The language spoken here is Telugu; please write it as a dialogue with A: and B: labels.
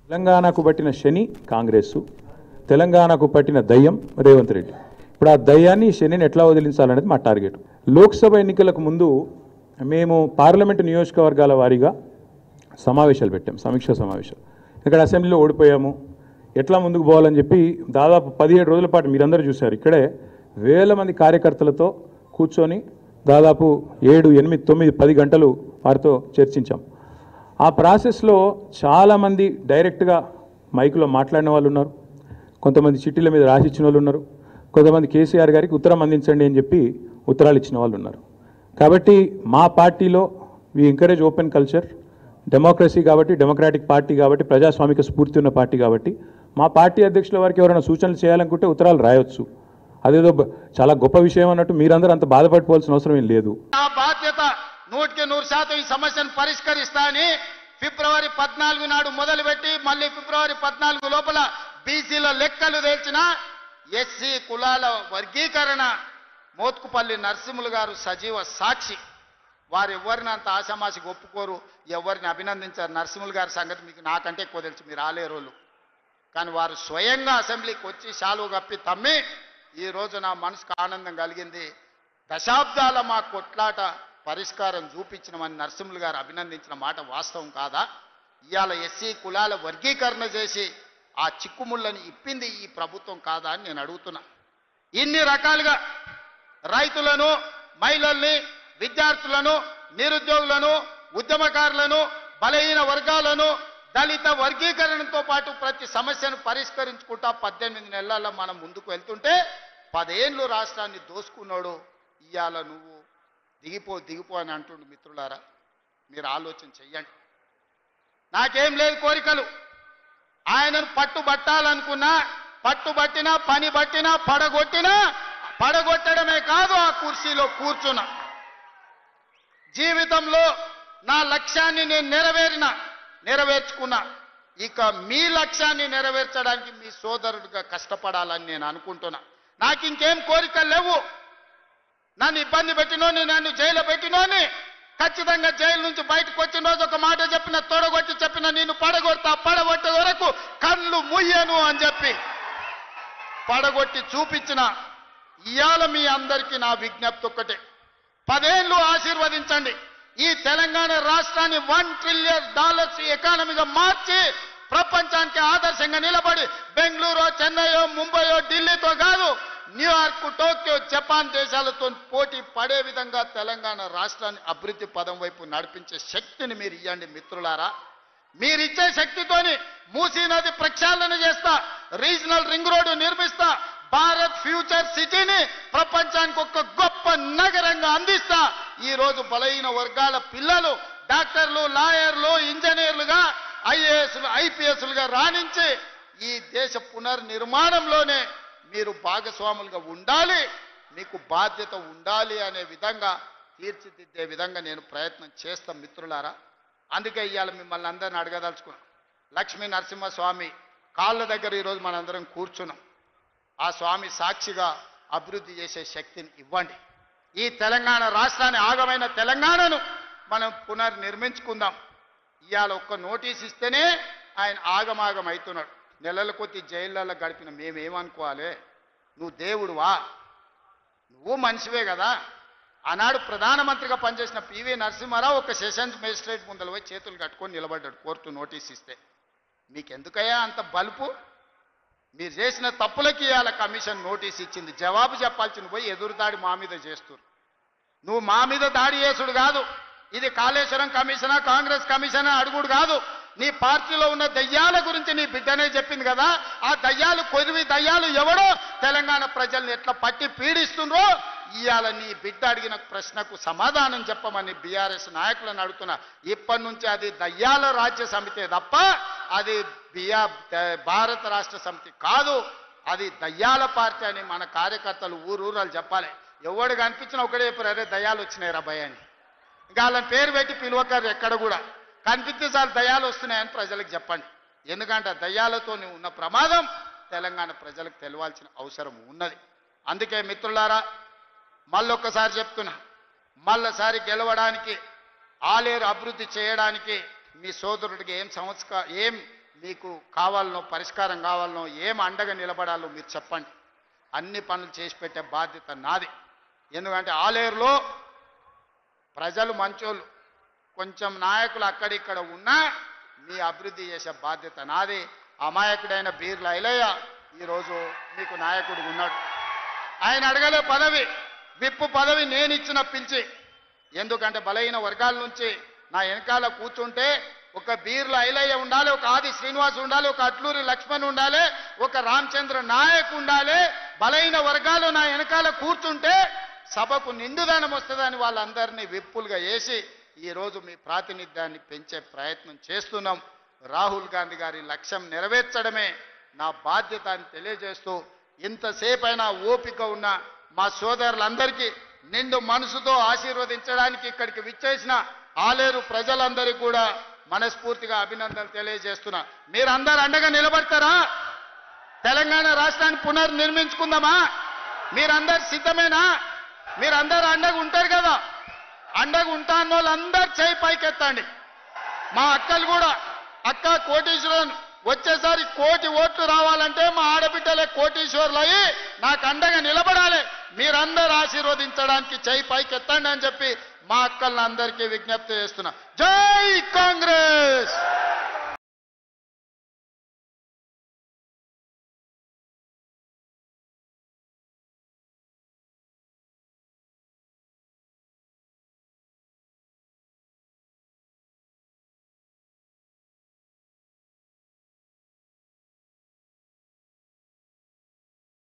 A: తెలంగాణకు పట్టిన శని కాంగ్రెస్, తెలంగాణకు పట్టిన దయ్యం రేవంత్ రెడ్డి. ఇప్పుడు ఆ దయ్యాన్ని శనిని ఎట్లా వదిలించాలనేది మా టార్గెట్. లోక్సభ ఎన్నికలకు ముందు మేము పార్లమెంటు నియోజకవర్గాల వారీగా సమావేశాలు పెట్టాం, సమీక్షా సమావేశాలు. ఇక్కడ అసెంబ్లీలో ఓడిపోయాము, ఎట్లా ముందుకు పోవాలని చెప్పి దాదాపు 17 రోజుల పాటు మీరందరూ చూశారు. ఇక్కడే వేల మంది కార్యకర్తలతో కూర్చొని దాదాపు 7, 8, 9, 10 గంటలు వారితో చర్చించాం. ఆ ప్రాసెస్లో చాలామంది డైరెక్ట్గా మైకులో మాట్లాడిన వాళ్ళు ఉన్నారు, కొంతమంది చిట్టీల మీద రాసిచ్చిన వాళ్ళు ఉన్నారు, కొంతమంది కేసీఆర్ గారికి ఉత్తరం అందించండి అని చెప్పి ఉత్తరాలు ఇచ్చిన వాళ్ళు ఉన్నారు. కాబట్టి మా పార్టీలో we encourage open culture, democracy కాబట్టి, డెమోక్రాటిక్ పార్టీ కాబట్టి, ప్రజాస్వామిక స్ఫూర్తి ఉన్న పార్టీ కాబట్టి మా పార్టీ అధ్యక్షుల వారికి ఎవరైనా సూచనలు చేయాలనుకుంటే ఉత్తరాలు రాయొచ్చు. అదేదో చాలా గొప్ప విషయం అన్నట్టు మీరందరూ అంత బాధపడిపోవాల్సిన అవసరం ఏం లేదు.
B: ఆ బాధ్యత 100% ఈ సమస్యను పరిష్కరిస్తా అని ఫిబ్రవరి 14 నాడు మొదలుపెట్టి మళ్ళీ ఫిబ్రవరి 14 లోపల బీసీల లెక్కలు తేల్చిన ఎస్సీ కులాల వర్గీకరణ మోత్కుపల్లి నరసింహులు గారు సజీవ సాక్షి. వారు ఎవరిని అంత ఆశామాషికి ఒప్పుకోరు, ఎవరిని అభినందించారు. నరసింహులు గారి సంగతి మీకు నాకంటే ఎక్కువ తెలుసు, మీరు ఆలేరోళ్ళు. కానీ వారు స్వయంగా అసెంబ్లీకి వచ్చి శాలువ కప్పి తమ్మి ఈ రోజు నా మనసుకు ఆనందం కలిగింది, దశాబ్దాల మా కొట్లాట పరిష్కారం చూపించినమని నరసింహులు గారు అభినందించిన మాట వాస్తవం కాదా? ఇవాళ ఎస్సీ కులాల వర్గీకరణ చేసి ఆ చిక్కుముళ్ళని ఇప్పింది ఈ ప్రభుత్వం కాదా అని నేను అడుగుతున్నా. ఇన్ని రకాలుగా రైతులను, మహిళల్ని, విద్యార్థులను, నిరుద్యోగులను, ఉద్యమకారులను, బలహీన వర్గాలను, దళిత వర్గీకరణతో పాటు ప్రతి సమస్యను పరిష్కరించుకుంటా 18 నెలల్లో మనం ముందుకు వెళ్తుంటే 10 ఏళ్ళు రాష్ట్రాన్ని దోసుకున్నాడు. ఇవాళ నువ్వు దిగిపో అని అంటుండు. మిత్రులారా, మీరు ఆలోచన చెయ్యండి. నాకేం లేదు కోరికలు, ఆయనను పట్టుబట్టాలనుకున్నా, పట్టుబట్టినా, పని బట్టినా, పడగొట్టడమే కాదు ఆ కుర్చీలో కూర్చున్నా. జీవితంలో నా లక్ష్యాన్ని నేను నెరవేర్చుకున్నా. ఇక మీ లక్ష్యాన్ని నెరవేర్చడానికి మీ సోదరుడిగా కష్టపడాలని నేను అనుకుంటున్నా. నాకు ఇంకేం కోరికలు లేవు. నన్ను ఇబ్బంది పెట్టినోని, నన్ను జైలు పెట్టినోని ఖచ్చితంగా జైలు నుంచి బయటకు వచ్చిన రోజు ఒక మాట చెప్పిన, తొడగొట్టి చెప్పిన, నేను పడగొట్టే వరకు కళ్ళు ముయ్యను అని చెప్పి పడగొట్టి చూపించిన. ఇవాళ మీ అందరికీ నా విజ్ఞప్తి ఒక్కటే, 10 ఏళ్ళు ఆశీర్వదించండి. ఈ తెలంగాణ రాష్ట్రాన్ని $1 ట్రిలియన్ ఎకానమీగా మార్చి ప్రపంచానికి ఆదర్శంగా నిలబడి బెంగళూరు, చెన్నైయో, ముంబైయో, ఢిల్లీతో కాదు, న్యూయార్క్, టోక్యో, జపాన్ దేశాలతో పోటీ పడే విధంగా తెలంగాణ రాష్ట్రాన్ని అభివృద్ధి పదం వైపు నడిపించే శక్తిని మీరు ఇవ్వండి మిత్రులారా. మీరిచ్చే శక్తితోని మూసీ నది ప్రక్షాళన చేస్తా, రీజనల్ రింగ్ రోడ్డు నిర్మిస్తా, భారత్ ఫ్యూచర్ సిటీని ప్రపంచానికి ఒక గొప్ప నగరంగా అందిస్తా. ఈ రోజు బలహీన వర్గాల పిల్లలు డాక్టర్లు, లాయర్లు, ఇంజనీర్లుగా, ఐఏఎస్లు, ఐపీఎస్లుగా రాణించి ఈ దేశ పునర్నిర్మాణంలోనే మీరు భాగస్వాములుగా ఉండాలి, మీకు బాధ్యత ఉండాలి అనే విధంగా తీర్చిదిద్దే విధంగా నేను ప్రయత్నం చేస్తాం మిత్రులారా. అందుకే ఇవాళ మిమ్మల్ని అందరిని అడగదలుచుకున్నాం. లక్ష్మీ నరసింహస్వామి కాళ్ళ దగ్గర ఈరోజు మనందరం కూర్చున్నాం. ఆ స్వామి సాక్షిగా అభివృద్ధి చేసే శక్తిని ఇవ్వండి. ఈ తెలంగాణ రాష్ట్రాన్ని, ఆగమైన తెలంగాణను మనం పునర్నిర్మించుకుందాం. ఇవాళ ఒక్క నోటీస్ ఇస్తేనే ఆయన ఆగమాగం అవుతున్నాడు. నెలల కొద్ది జైళ్ళల్లో గడిపిన మేమేమనుకోవాలి? నువ్వు దేవుడువా? నువ్వు మనిషివే కదా. ఆనాడు ప్రధానమంత్రిగా పనిచేసిన పివి నరసింహారావు ఒక సెషన్స్ మేజిస్ట్రేట్ ముందర పోయి చేతులు కట్టుకొని నిలబడ్డాడు కోర్టు నోటీస్ ఇస్తే. మీకెందుకయ్యా అంత బలుపు? మీరు చేసిన తప్పులకి ఇవాళ కమిషన్ నోటీస్ ఇచ్చింది. జవాబు చెప్పాల్సింది పోయి ఎదురుదాడి మా మీద చేస్తున్నారు. నువ్వు మా మీద దాడి చేసుడు కాదు, ఇది కాళేశ్వరం కమిషనా, కాంగ్రెస్ కమిషనా అడుగుడు కాదు. నీ పార్టీలో ఉన్న దయ్యాల గురించి నీ బిడ్డనే చెప్పింది కదా. ఆ దయ్యాలు, కొద్ది దయ్యాలు ఎవడో తెలంగాణ ప్రజల్ని ఎట్లా పట్టి పీడిస్తుండ్రో ఇవాళ నీ బిడ్డ అడిగిన ప్రశ్నకు సమాధానం చెప్పమని బీఆర్ఎస్ నాయకులను అడుగుతున్నా. ఇప్పటి నుంచి అది దయ్యాల రాజ్య సమితే తప్ప అది భారత రాష్ట్ర సమితి కాదు, అది దయ్యాల పార్టీ అని మన కార్యకర్తలు ఊరూరాలు చెప్పాలి. ఎవడు కనిపించినా ఒకటే చెప్పారు, అరే దయ్యాలు వచ్చినాయి రా భయ అని. ఇంకా వాళ్ళని పేరు పెట్టి పిలువకారు, ఎక్కడ కూడా కనిపిస్తే చాలు దయ్యాలు వస్తున్నాయని ప్రజలకు చెప్పండి. ఎందుకంటే దయ్యాలతో ఉన్న ప్రమాదం తెలంగాణ ప్రజలకు తెలవాల్సిన అవసరం ఉన్నది. అందుకే మిత్రులారా, మళ్ళొక్కసారి చెప్తున్నా, మళ్ళసారి గెలవడానికి, ఆలేరు అభివృద్ధి చేయడానికి మీ సోదరుడికి ఏం మీకు కావాలనో పరిష్కారం కావాలనో ఏం అండగా నిలబడాలో మీరు చెప్పండి. అన్ని పనులు చేసి పెట్టే బాధ్యత నాది. ఎందుకంటే ఆలేరులో ప్రజలు మంచోళ్ళు, కొంచెం నాయకులు అక్కడిక్కడ ఉన్నా మీ అభివృద్ధి చేసే బాధ్యత నాది. అమాయకుడైన బీర్ల ఐలయ్య ఈరోజు మీకు నాయకుడు ఉన్నాడు. ఆయన అడగలే పదవి, విప్పు పదవి నేను ఇచ్చిన పిలిచి. ఎందుకంటే బలహీన వర్గాల నుంచి నా వెనకాల కూర్చుంటే ఒక బీర్ల ఐలయ్య ఉండాలి, ఒక ఆది శ్రీనివాస్ ఉండాలి, ఒక అట్లూరి లక్ష్మణ్ ఉండాలి, ఒక రామచంద్ర నాయక్ ఉండాలి. బలహీన వర్గాలు నా వెనకాల కూర్చుంటే సభకు నిండుదనం వస్తుందని వాళ్ళందరినీ విప్పులుగా వేసి ఈరోజు మీ ప్రాతినిధ్యాన్ని పెంచే ప్రయత్నం చేస్తున్నాం. రాహుల్ గాంధీ గారి లక్ష్యం నెరవేర్చడమే నా బాధ్యత అని తెలియజేస్తూ, ఇంతసేపైనా ఓపిక ఉన్న మా సోదరులందరికీ నిండు మనసుతో ఆశీర్వదించడానికి ఇక్కడికి విచ్చేసిన ఆలేరు ప్రజలందరికీ కూడా మనస్ఫూర్తిగా అభినందనలు తెలియజేస్తున్నా. మీరందరూ అండగా నిలబడతారా? తెలంగాణ రాష్ట్రాన్ని పునర్నిర్మించుకుందామా? మీరందరు సిద్ధమేనా? మీరందరూ అండగా ఉంటారు కదా? అండగా ఉంటా అన్న వాళ్ళందరూ చేయి పైకెత్తండి. మా అక్కలు కూడా, అక్క కోటీశ్వరులు వచ్చేసారి 1 కోటి ఓట్లు రావాలంటే మా ఆడబిడ్డలే కోటీశ్వరులు అయ్యి నాకు అండగా నిలబడాలి. మీరందరూ ఆశీర్వదించడానికి చేయి పైకెత్తండి అని చెప్పి మా అక్కలందరికీ విజ్ఞప్తి చేస్తున్నా. జై కాంగ్రెస్.